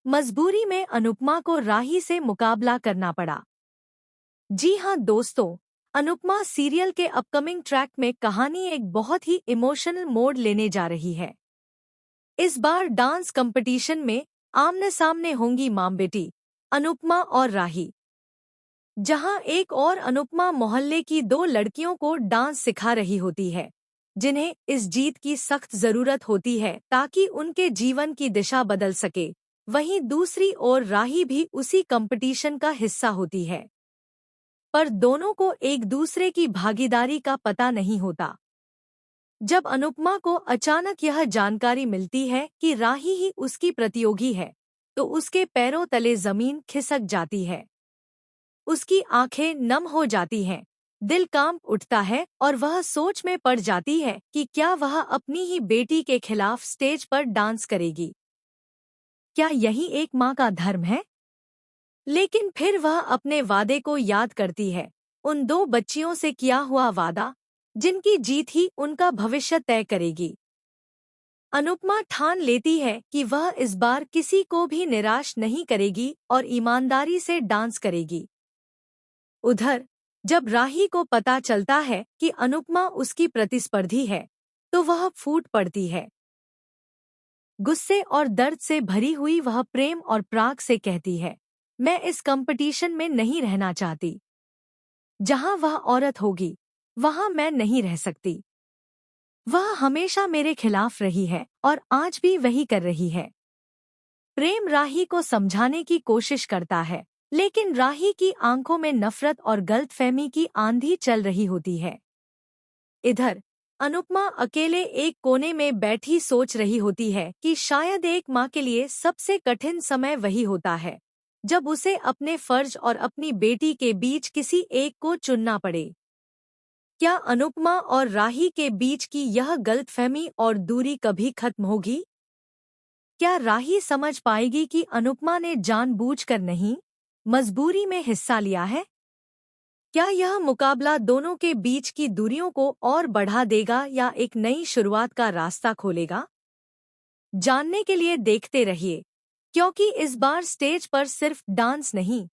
मजबूरी में अनुपमा को राही से मुकाबला करना पड़ा। जी हाँ दोस्तों, अनुपमा सीरियल के अपकमिंग ट्रैक में कहानी एक बहुत ही इमोशनल मोड़ लेने जा रही है। इस बार डांस कंपटीशन में आमने सामने होंगी मां बेटी अनुपमा और राही। जहां एक और अनुपमा मोहल्ले की दो लड़कियों को डांस सिखा रही होती है, जिन्हें इस जीत की सख्त जरूरत होती है ताकि उनके जीवन की दिशा बदल सके। वहीं दूसरी ओर राही भी उसी कंपटीशन का हिस्सा होती है, पर दोनों को एक दूसरे की भागीदारी का पता नहीं होता। जब अनुपमा को अचानक यह जानकारी मिलती है कि राही ही उसकी प्रतियोगी है, तो उसके पैरों तले जमीन खिसक जाती है। उसकी आंखें नम हो जाती हैं, दिल कांप उठता है और वह सोच में पड़ जाती है कि क्या वह अपनी ही बेटी के खिलाफ स्टेज पर डांस करेगी। क्या यही एक माँ का धर्म है? लेकिन फिर वह अपने वादे को याद करती है, उन दो बच्चियों से किया हुआ वादा, जिनकी जीत ही उनका भविष्य तय करेगी। अनुपमा ठान लेती है कि वह इस बार किसी को भी निराश नहीं करेगी और ईमानदारी से डांस करेगी। उधर जब राही को पता चलता है कि अनुपमा उसकी प्रतिस्पर्धी है, तो वह फूट पड़ती है। गुस्से और दर्द से भरी हुई वह प्रेम और प्राग से कहती है, मैं इस कंपटीशन में नहीं रहना चाहती। जहां वह औरत होगी, वहां मैं नहीं रह सकती। वह हमेशा मेरे खिलाफ रही है और आज भी वही कर रही है। प्रेम राही को समझाने की कोशिश करता है, लेकिन राही की आंखों में नफरत और गलतफहमी की आंधी चल रही होती है। इधर अनुपमा अकेले एक कोने में बैठी सोच रही होती है कि शायद एक माँ के लिए सबसे कठिन समय वही होता है, जब उसे अपने फर्ज और अपनी बेटी के बीच किसी एक को चुनना पड़े। क्या अनुपमा और राही के बीच की यह गलतफहमी और दूरी कभी खत्म होगी? क्या राही समझ पाएगी कि अनुपमा ने जानबूझकर नहीं, मजबूरी में हिस्सा लिया है? क्या यह मुकाबला दोनों के बीच की दूरियों को और बढ़ा देगा या एक नई शुरुआत का रास्ता खोलेगा? जानने के लिए देखते रहिए, क्योंकि इस बार स्टेज पर सिर्फ डांस नहीं,